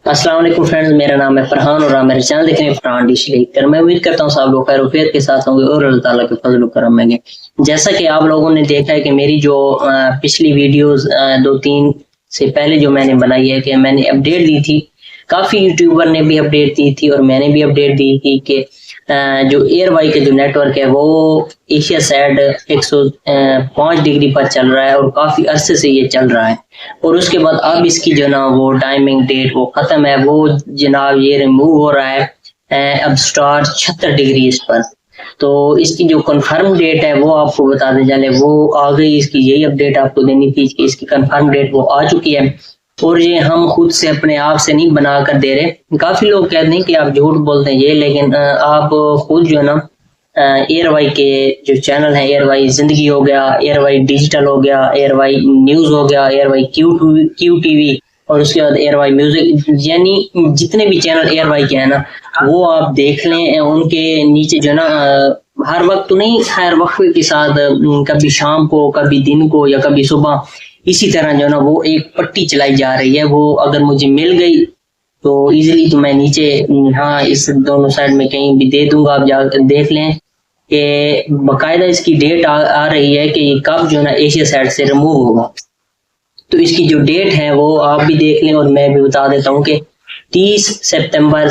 अस्सलाम वालेकुम फ्रेंड्स, मेरा नाम है फरहान और आप मेरे चैनल देख रहे हैं फरहान डिश लेकर। मैं उम्मीद करता हूँ सब लोग खैर वफियत के साथ होंगे और अल्लाह ताला के फजल व करम में। जैसा कि आप लोगों ने देखा है कि मेरी जो पिछली वीडियोस 2-3 से पहले जो मैंने बनाई है कि मैंने अपडेट दी थी, काफ़ी यूट्यूबर ने भी अपडेट दी थी और मैंने भी अपडेट दी थी कि जो एयरवाई का जो नेटवर्क है वो एशिया सैड 105 डिग्री पर चल रहा है और काफ़ी अरसे से ये चल रहा है। और उसके बाद अब इसकी जो ना वो टाइमिंग डेट वो ख़त्म है, वो जनाब ये रिमूव हो रहा है अब स्टार 76 डिग्री इस पर। तो इसकी जो कंफर्म डेट है वो आपको बताते चले, वो आ गई। इसकी यही अपडेट आपको देनी थी कि इसकी कंफर्म डेट वो आ चुकी है और ये हम खुद से अपने आप से नहीं बना कर दे रहे। काफ़ी लोग कहते हैं कि आप झूठ बोलते हैं ये, लेकिन आप खुद जो है ना एयरवाई के जो चैनल है, एयरवाई जिंदगी हो गया, एयरवाई डिजिटल हो गया, एयरवाई न्यूज़ हो गया, एयरवाई क्यू टीवी और उसके बाद एयरवाई म्यूजिक, यानी जितने भी चैनल एयरवाई के हैं ना वो आप देख लें। उनके नीचे जो है ना हर वक्त तो नहीं, हर वक्त के साथ कभी शाम को, कभी दिन को या कभी सुबह, इसी तरह जो है ना वो एक पट्टी चलाई जा रही है। वो अगर मुझे मिल गई तो इजीली तो मैं नीचे हाँ इस दोनों साइड में कहीं भी दे दूंगा, आप जा देख लें कि बाकायदा इसकी डेट आ रही है कि कब जो है ना एशिया साइड से रिमूव होगा। तो इसकी जो डेट है वो आप भी देख लें और मैं भी बता देता हूँ कि 30 सितंबर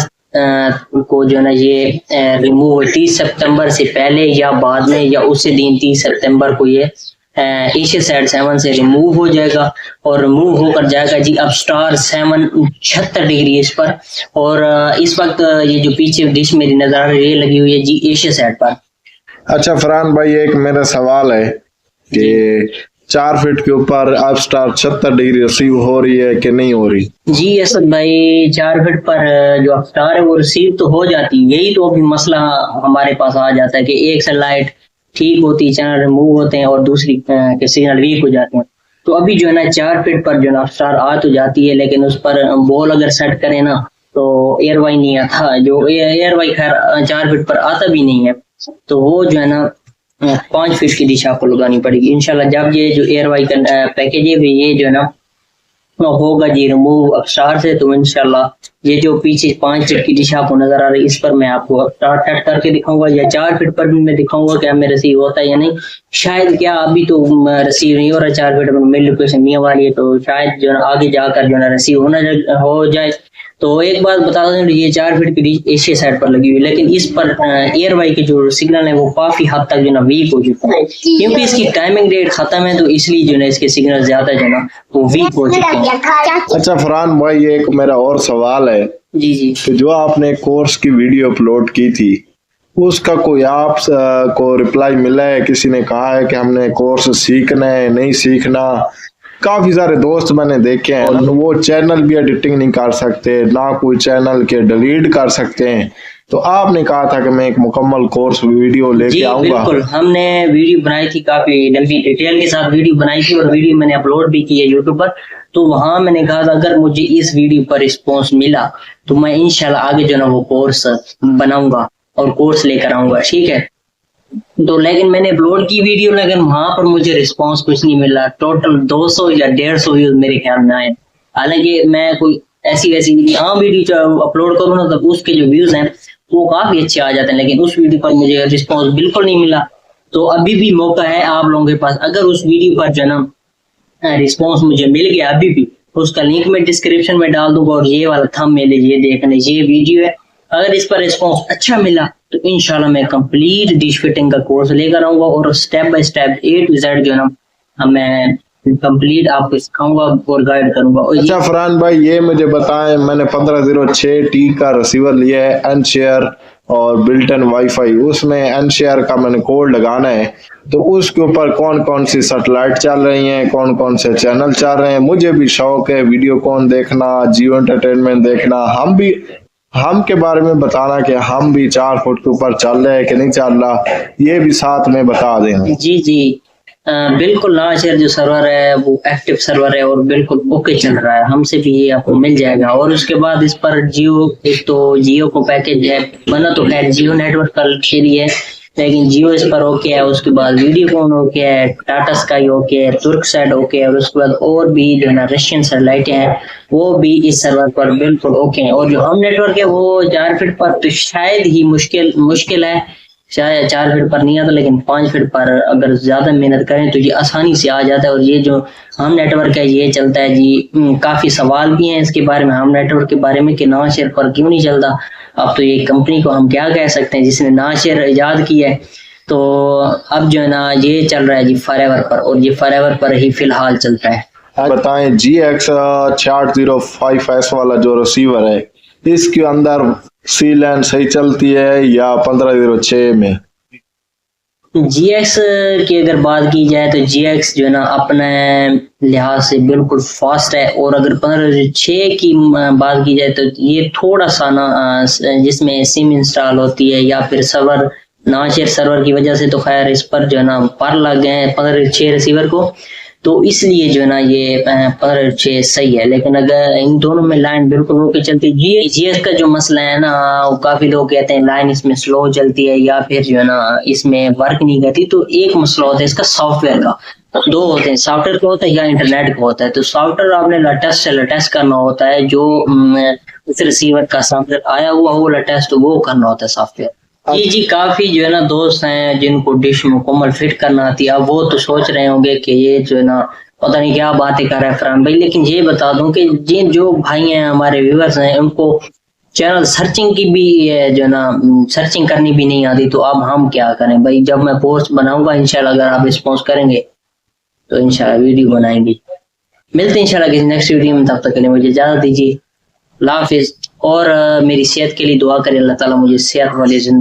को जो है ना ये रिमूव, 30 सितंबर से पहले या बाद में या उससे दिन 30 सितंबर को ये एशिया साइड 7 से रिमूव हो जाएगा और रिमूव होकर जाएगा जी अब स्टार 7 76 डिग्री इस पर। और इस वक्त ये जो पीछे डिश मेरी नजर आ रही है ये लगी हुई है जी एशिया साइड पर। अच्छा फरहान भाई, एक मेरा सवाल है कि 4 फीट के ऊपर अब स्टार 76 डिग्री रिसीव हो रही है कि नहीं हो रही? जी असद भाई, 4 फीट पर जो अफ्तार है वो रिसीव तो हो जाती है। यही तो अभी मसला हमारे पास आ जाता है कि एक सैटेलाइट ठीक होती, चैनल रिमूव होते हैं और दूसरी के सिग्नल वीक हो जाते हैं। तो अभी जो है ना 4 फीट पर जो है ना अफ्तार आ तो जाती है, लेकिन उस पर बॉल अगर सेट करें ना तो एयरवाई नहीं आता। जो एयरवाई खैर 4 फीट पर आता भी नहीं है, तो वो जो है ना 5 फीट की डिश आपको लगानी पड़ेगी इंशाल्लाह। जब ये जो एयरवाई का पैकेज है ये जो है ना होगा जी रिमूव अफ्तार से, तो इंशाल्लाह ये जो पीछे 5 फीट की डिश आपको नजर आ रही है इस पर मैं आपको अफ्तार सेट करके दिखाऊंगा, या 4 फीट पर भी मैं दिखाऊंगा कि हमें रिसीव होता है या नहीं। शायद क्या अभी तो रिसीव नहीं हो रहा 4 फीट पर, मेरी लोकेशन नहीं आ रही है, तो शायद जो है आगे जाकर जो है रिसीव हो जाए। तो एक बात बता दें, ये 4 फीट की डिश एशिया साइड पर लगी हुई है, लेकिन इस पर एयरवाई के जो सिग्नल है वो काफी हद तक जो ना वीक हो चुका है, क्योंकि इसकी टाइमिंग डेट खत्म है, तो इसलिए जो ना इसके सिग्नल ज्यादा जो ना वो वीक हो चुके हैं। अच्छा फरहान भाई, एक मेरा और सवाल है जी जी, कि जो आपने कोर्स की वीडियो अपलोड की थी उसका कोई आप को रिप्लाई मिला है? किसी ने कहा है कि हमने कोर्स सीखना है, नहीं सीखना? काफी सारे दोस्त मैंने देखे हैं वो चैनल भी एडिटिंग नहीं कर सकते, ना कोई चैनल के डिलीट कर सकते हैं। तो आपने कहा था कि मैं एक मुकम्मल कोर्स वीडियो लेके आऊंगा। बिल्कुल, हमने वीडियो बनाई थी, काफी लंबी डिटेल के साथ वीडियो बनाई थी और वीडियो मैंने अपलोड भी की है यूट्यूब पर। तो वहां मैंने कहा था अगर मुझे इस वीडियो पर रिस्पॉन्स मिला तो मैं इंशाल्लाह आगे जो ना वो कोर्स बनाऊंगा और कोर्स लेकर आऊंगा, ठीक है। तो लेकिन मैंने अपलोड की वीडियो, लेकिन वहां पर मुझे रिस्पांस कुछ नहीं मिला। टोटल 200 या 150 व्यूज मेरे ख्याल में आए। हालांकि मैं कोई ऐसी वैसी वीडियो अपलोड करूँ ना तो उसके जो व्यूज हैं वो काफी अच्छे आ जाते हैं, लेकिन उस वीडियो पर मुझे रिस्पांस बिल्कुल नहीं मिला। तो अभी भी मौका है आप लोगों के पास, अगर उस वीडियो पर जो ना रिस्पांस मुझे मिल गया अभी भी, उसका लिंक मैं डिस्क्रिप्शन में डाल दूंगा और ये वाला थंबनेल ये देखने ये वीडियो है। अगर इस पर रिस्पांस अच्छा मिला तो इंशाल्लाह मैं कंप्लीट डिश फिटिंग का कोर्स लेकर आऊंगा और step by step A to Z जो ना मैं कंप्लीट आपको सिखाऊंगा और गाइड करूंगा। अच्छा फरहान भाई, ये मुझे बताएं, मैंने 1506T का रिसीवर लिया है, एनशेयर और बिल्टन वाईफाई, उसमें एनशेयर का मैंने कोड लगाना है, तो उसके ऊपर कौन कौन सी सैटेलाइट चल रही हैं, कौन कौन से चैनल चल रहे हैं? मुझे भी शौक है वीडियो कॉन देखना, जियो एंटरटेनमेंट देखना, हम के बारे में बताना कि हम भी 4 फुट के ऊपर चल रहे हैं कि नहीं चल रहा, ये भी साथ में बता देना। जी जी, बिल्कुल। लाशेयर जो सर्वर है वो एक्टिव सर्वर है और बिल्कुल ओके चल रहा है, हमसे भी ये आपको मिल जाएगा। और उसके बाद इस पर जियो, एक तो जियो को पैकेज है बना तो खैर जियो नेटवर्क का लिए है, लेकिन जियो इस पर ओके है, उसके बाद वीडियोकॉन ओके है, टाटा स्काई ओके है, तुर्कसाइड ओके है, और उसके बाद और भी जो है ना रशियन सैटेलाइटें हैं वो भी इस सर्वर पर बिल्कुल ओके हैं। और जो हम नेटवर्क है वो 4 फीट पर तो शायद ही मुश्किल है, शायद 4 फीट पर नहीं आता, लेकिन 5 फीट पर अगर ज्यादा मेहनत करें तो ये आसानी से आ जाता है। और ये जो हम नेटवर्क है ये चलता है जी, काफी सवाल भी हैं इसके बारे में, हम नेटवर्क के बारे में कि नाशेर पर क्यों नहीं चलता। अब तो ये कंपनी को हम क्या कह सकते हैं जिसने नाशेर इजाद की है। तो अब जो है ना ये चल रहा है जी फॉरएवर पर, और ये फॉरएवर पर ही फिलहाल चलता है। बताएं GX 805S वाला जो रिसीवर है इसके अंदर सी लैंड सही चलती है या 1506 में? GX की अगर बात की जाए तो GX जो है ना अपने लिहाज से बिल्कुल फास्ट है। और अगर 1506 की बात की जाए तो ये थोड़ा सा ना जिसमें सिम इंस्टॉल होती है या फिर सर्वर नाशेर सर्वर की वजह से, तो खैर इस पर जो है ना पर लग गए हैं 1506 रिसीवर को, तो इसलिए जो है ना ये 1506 सही है। लेकिन अगर इन दोनों में लाइन बिल्कुल ओके चलती है। GX का जो मसला है ना, वो काफी लोग कहते हैं लाइन इसमें स्लो चलती है या फिर जो है ना इसमें वर्क नहीं करती। तो एक मसला होता है इसका सॉफ्टवेयर का, दो होते हैं, सॉफ्टवेयर का होता है या इंटरनेट का होता है। तो सॉफ्टवेयर आपने लेटेस्ट से लेटेस्ट करना होता है, जो उस रिसीवर का सॉफ्टवेयर आया हुआ वो लेटेस्ट वो करना होता है सॉफ्टवेयर। जी काफी जो है ना दोस्त हैं जिनको डिश मुकम्मल फिट करना आती है। अब वो तो सोच रहे होंगे कि ये जो है ना पता नहीं क्या बातें कर रहा है फरहान भाई, लेकिन ये बता दूं कि जिन जो भाई हैं हमारे व्यूअर्स हैं उनको चैनल सर्चिंग की भी जो है ना सर्चिंग करनी भी नहीं आती। तो अब हम क्या करें भाई, जब मैं पोस्ट बनाऊंगा इंशाल्लाह अगर आप रिस्पॉन्स करेंगे तो इंशाल्लाह वीडियो बनाएंगे। मिलते हैं इंशाल्लाह किसी नेक्स्ट वीडियो में, तब तक के लिए मुझे इजाजत दीजिए, अल्लाह हाफिज। और मेरी सेहत के लिए दुआ करें, अल्लाह ताला मुझे सेहत वाली जिंदगी